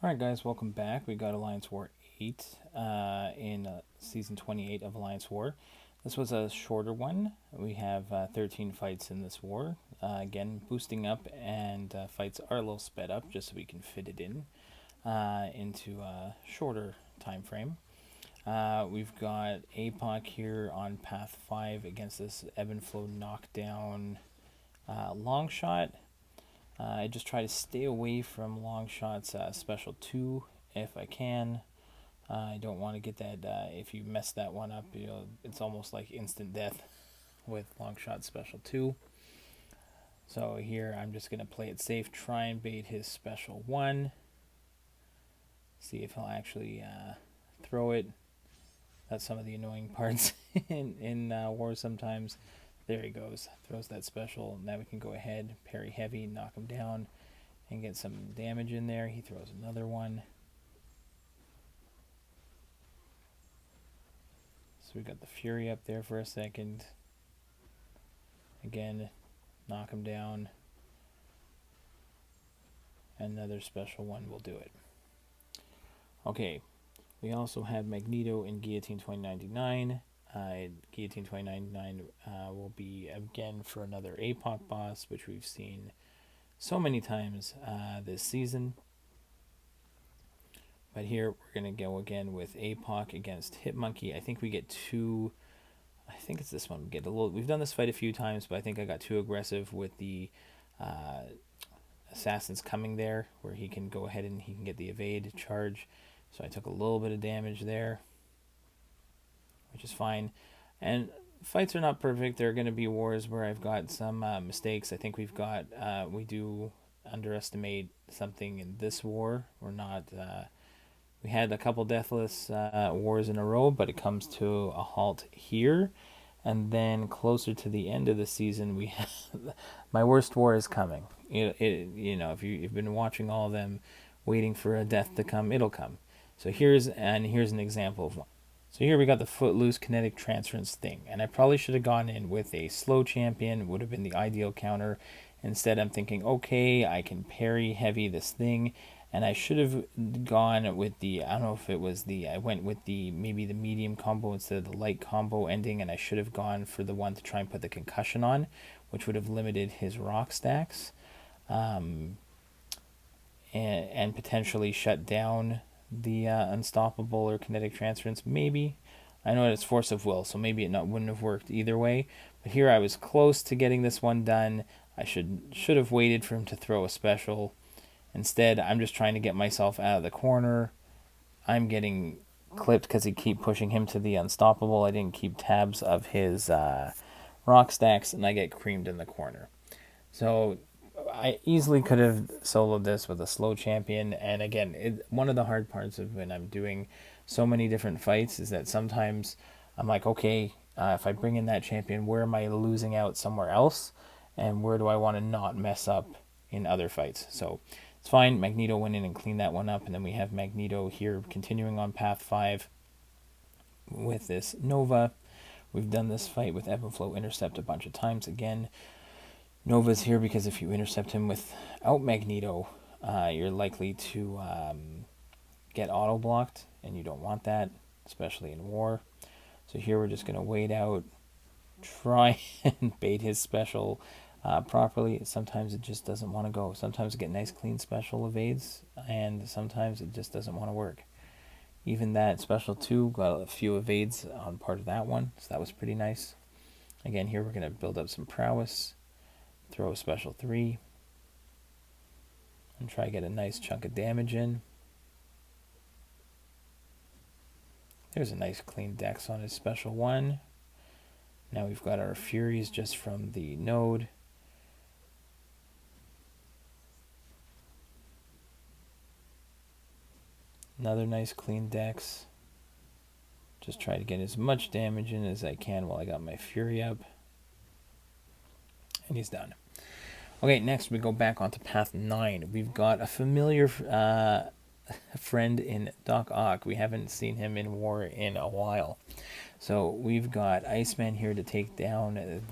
Alright guys, welcome back. We got Alliance War 8 in Season 28 of Alliance War. This was a shorter one. We have 13 fights in this war. Again, boosting up, and fights are a little sped up just so we can fit it in into a shorter time frame. We've got APOC here on Path 5 against this Ebb and Flow knockdown long shot. I just try to stay away from long shots special 2 if I can. I don't want to get that, if you mess that one up, it's almost like instant death with long shot special 2. So here I'm just going to play it safe, try and bait his special 1. See if he'll actually throw it. That's some of the annoying parts in war sometimes. There he goes, throws that special. Now we can go ahead, parry heavy, knock him down, and get some damage in there. He throws another one. So we got the Fury up there for a second. Again, knock him down. Another special one will do it. Okay, we also have Magneto in Guillotine 2099. Guillotine 2099 will be again for another APOC boss, which we've seen so many times this season. But here we're going to go again with APOC against Hitmonkey. I think we get too... I think it's this one. We get a little... We've done this fight a few times, but I think I got too aggressive with the assassins coming there, where he can go ahead and he can get the evade charge. So I took a little bit of damage there, which is fine. And fights are not perfect. There are going to be wars where I've got some mistakes. I think we do underestimate something in this war. We're not... we had a couple deathless wars in a row, but it comes to a halt here. And then closer to the end of the season, we have my worst war is coming. If you've been watching all of them, waiting for a death to come, it'll come. So here's an example of one. So here we got the Footloose Kinetic Transference thing, and I probably should have gone in with a slow champion, would have been the ideal counter. Instead, I'm thinking, okay, I can parry heavy this thing, and I should have gone with the, I don't know if it was I went with maybe the medium combo instead of the light combo ending, and I should have gone for the one to try and put the concussion on, which would have limited his rock stacks, and potentially shut down the unstoppable or kinetic transference. Maybe. I know it's force of will, so maybe it wouldn't have worked either way. But here I was close to getting this one done. I should have waited for him to throw a special. Instead, I'm just trying to get myself out of the corner. I'm getting clipped because I keep pushing him to the unstoppable. I didn't keep tabs of his rock stacks, and I get creamed in the corner. So I easily could have soloed this with a slow champion. And again, one of the hard parts of when I'm doing so many different fights is that sometimes I'm like, okay, if I bring in that champion, where am I losing out somewhere else? And where do I want to not mess up in other fights? So it's fine. Magneto went in and cleaned that one up. And then we have Magneto here continuing on Path 5 with this Nova. We've done this fight with Ebb and Flow Intercept a bunch of times. Again, Nova's here because if you intercept him without Magneto, you're likely to get auto-blocked, and you don't want that, especially in war. So here we're just going to wait out, try and bait his special properly. Sometimes it just doesn't want to go. Sometimes I get nice clean special evades, and sometimes it just doesn't want to work. Even that special 2 got a few evades on part of that one, so that was pretty nice. Again, here we're going to build up some prowess. Throw a special 3 and try to get a nice chunk of damage in. There's a nice clean dex on his special 1. Now we've got our Furies just from the node. Another nice clean dex. Just try to get as much damage in as I can while I got my Fury up. And he's done. Okay, next we go back onto Path 9. We've got a familiar friend in Doc Ock. We haven't seen him in war in a while. So we've got Iceman here to take down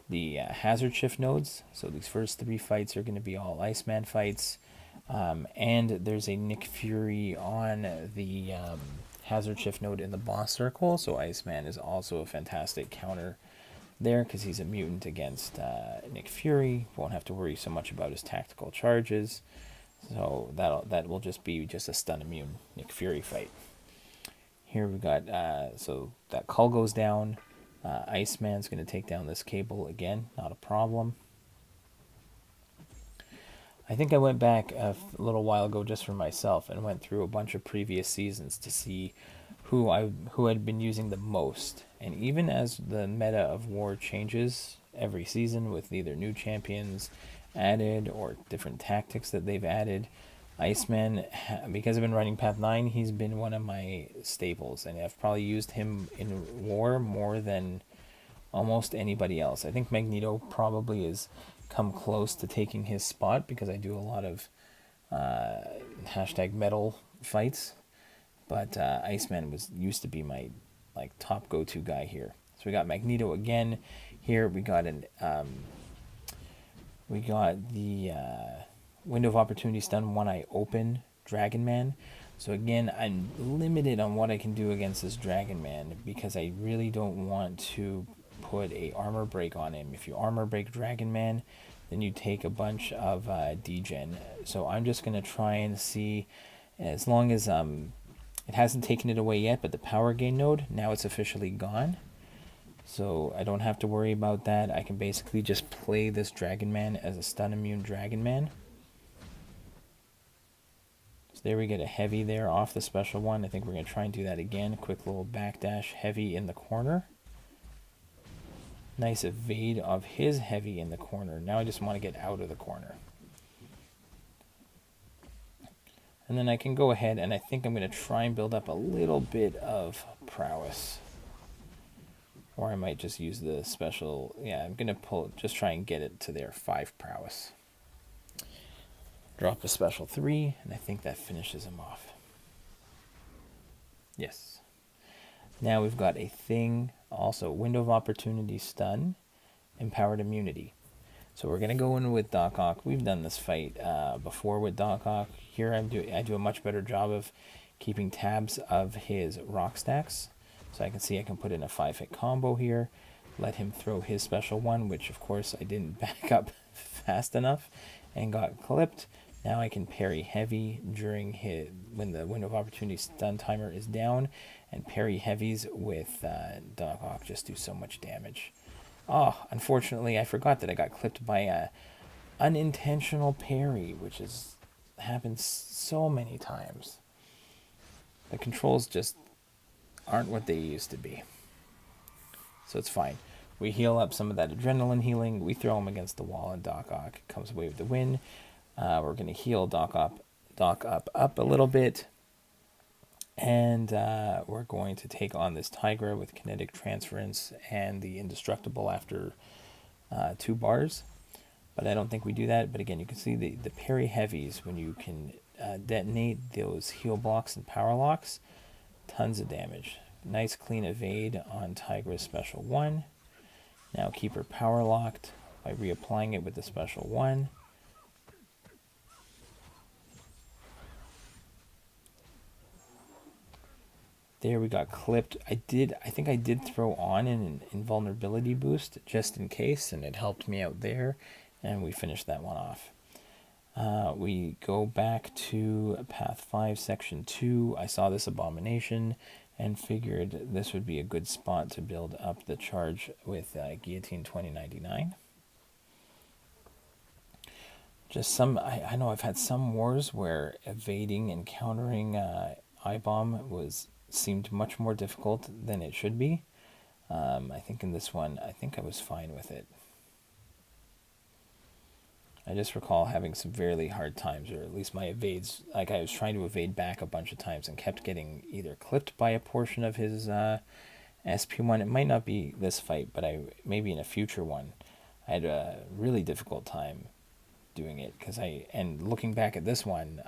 the hazard shift nodes. So these first 3 fights are going to be all Iceman fights. And there's a Nick Fury on the hazard shift node in the boss circle, so Iceman is also a fantastic counter there because he's a mutant against Nick Fury. Won't have to worry so much about his tactical charges. So that will just be just a stun immune Nick Fury fight. Here we've got, so that Cull goes down. Iceman's going to take down this cable again, not a problem. I think I went back a little while ago just for myself and went through a bunch of previous seasons to see who had been using the most. And even as the meta of war changes every season with either new champions added or different tactics that they've added, Iceman, because I've been running Path 9, he's been one of my staples, and I've probably used him in war more than almost anybody else. I think Magneto probably has come close to taking his spot because I do a lot of hashtag metal fights, but Iceman used to be my top go-to guy here. So we got Magneto again. Here we got the window of opportunity stun one eye open Dragon Man. So again, I'm limited on what I can do against this Dragon Man because I really don't want to put a armor break on him. If you armor break Dragon Man, then you take a bunch of degen. So I'm just going to try and see, as long as it hasn't taken it away yet, but the power gain node, now it's officially gone. So I don't have to worry about that. I can basically just play this Dragon Man as a stun immune Dragon Man. So there we get a heavy there off the special one. I think we're going to try and do that again. Quick little backdash heavy in the corner. Nice evade of his heavy in the corner. Now I just want to get out of the corner. And then I can go ahead and I think I'm going to try and build up a little bit of prowess. Or I might just use the special. Yeah, I'm going to just try and get it to their 5 prowess. Drop a special 3, and I think that finishes him off. Yes. Now we've got a thing, also window of opportunity stun, empowered immunity. So we're going to go in with Doc Ock. We've done this fight before with Doc Ock. Here I do a much better job of keeping tabs of his rock stacks. So I can see I can put in a 5-hit combo here, let him throw his special one, which of course I didn't back up fast enough and got clipped. Now I can parry heavy during when the window of opportunity stun timer is down, and parry heavies with Doc Ock just do so much damage. Oh, unfortunately I forgot that I got clipped by a unintentional parry, which happens so many times. The controls just aren't what they used to be. So it's fine. We heal up some of that adrenaline healing. We throw him against the wall, and Doc Ock comes away with the win. We're going to heal Doc up a little bit. And we're going to take on this Tigra with kinetic transference and the indestructible after 2 bars. But I don't think we do that. But again, you can see the parry heavies when you can detonate those heal blocks and power locks. Tons of damage. Nice clean evade on Tigra's special 1. Now keep her power locked by reapplying it with the special 1. There we got clipped. I think I did throw on an invulnerability boost just in case, and it helped me out there, and we finished that one off. We go back to Path 5, Section 2. I saw this abomination and figured this would be a good spot to build up the charge with Guillotine 2099. Just I know I've had some wars where evading and countering I-bomb seemed much more difficult than it should be. I think in this one, I think I was fine with it. I just recall having some really hard times, or at least my evades, I was trying to evade back a bunch of times and kept getting either clipped by a portion of his SP1. It might not be this fight, but maybe in a future one. I had a really difficult time doing it, and looking back at this one,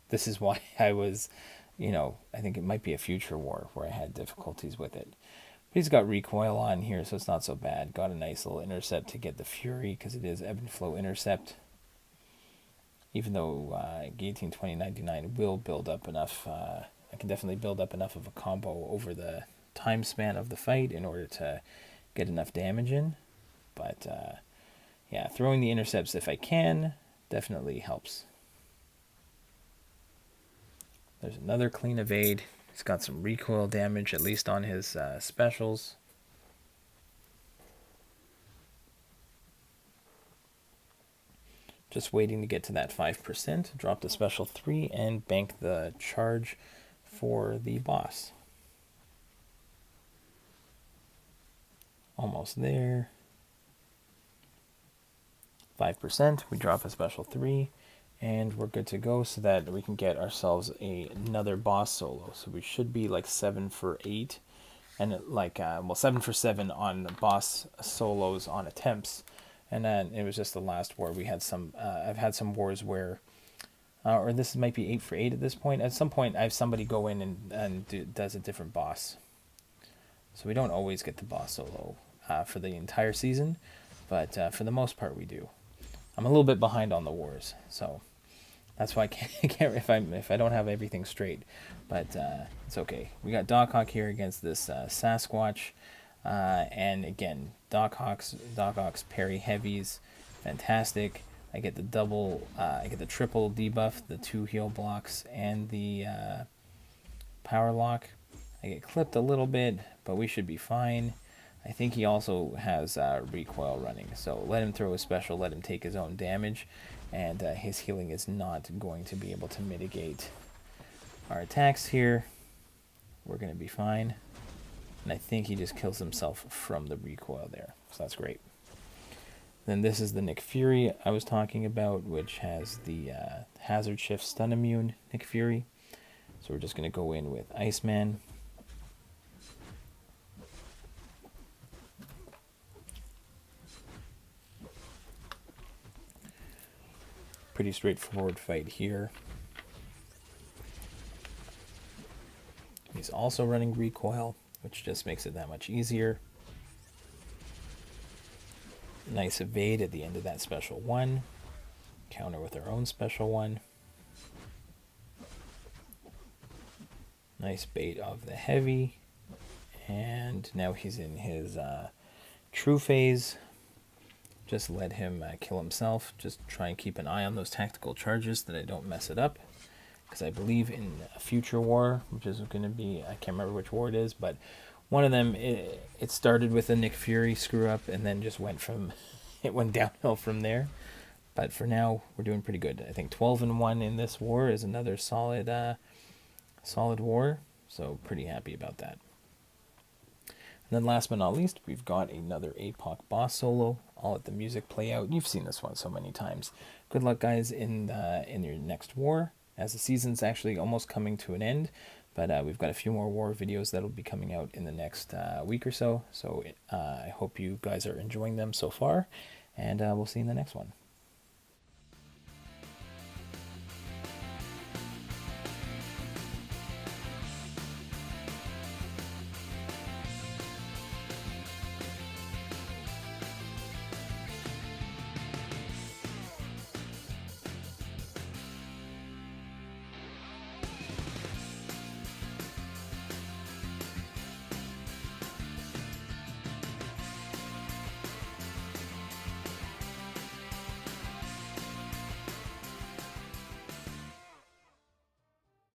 this is why I was, I think it might be a future war where I had difficulties with it. He's got recoil on here, so it's not so bad. Got a nice little intercept to get the Fury, because it is ebb and flow intercept. even though Guillotine 2099 will build up enough, I can definitely build up enough of a combo over the time span of the fight in order to get enough damage in. But yeah, throwing the intercepts if I can definitely helps. There's another clean evade. He's got some recoil damage, at least on his specials. Just waiting to get to that 5%. Drop the special 3 and bank the charge for the boss. Almost there. 5%. We drop a special 3. And we're good to go so that we can get ourselves another boss solo. So we should be like 7 for 8. And like, 7 for 7 on boss solos on attempts. And then it was just the last war. We had some, I've had some wars where, or this might be 8 for 8 at this point. At some point, I have somebody go in and does a different boss. So we don't always get the boss solo for the entire season. But for the most part, we do. I'm a little bit behind on the wars, so that's why I can't if I don't have everything straight. But it's okay. We got Doc Ock here against this Sasquatch, and again, Doc Ock's parry heavies, fantastic. I get the triple debuff, the 2 heal blocks, and the power lock. I get clipped a little bit, but we should be fine. I think he also has recoil running, so let him throw a special, let him take his own damage, and his healing is not going to be able to mitigate our attacks here. We're going to be fine, and I think he just kills himself from the recoil there, so that's great. Then this is the Nick Fury I was talking about, which has the hazard shift stun immune Nick Fury, so we're just going to go in with Iceman. Pretty straightforward fight here. He's also running recoil, which just makes it that much easier. Nice evade at the end of that special 1. Counter with our own special 1. Nice bait of the heavy. And now he's in his true phase. Just let him kill himself. Just try and keep an eye on those tactical charges that I don't mess it up. Because I believe in a future war, which is going to be, I can't remember which war it is, but one of them, it started with a Nick Fury screw up and then just it went downhill from there. But for now, we're doing pretty good. I think 12-1 in this war is another solid war. So pretty happy about that. And then last but not least, we've got another APOC boss solo. I'll let the music play out. You've seen this one so many times. Good luck, guys, in your next war, as the season's actually almost coming to an end. But we've got a few more war videos that'll be coming out in the next week or so. So I hope you guys are enjoying them so far. And we'll see you in the next one.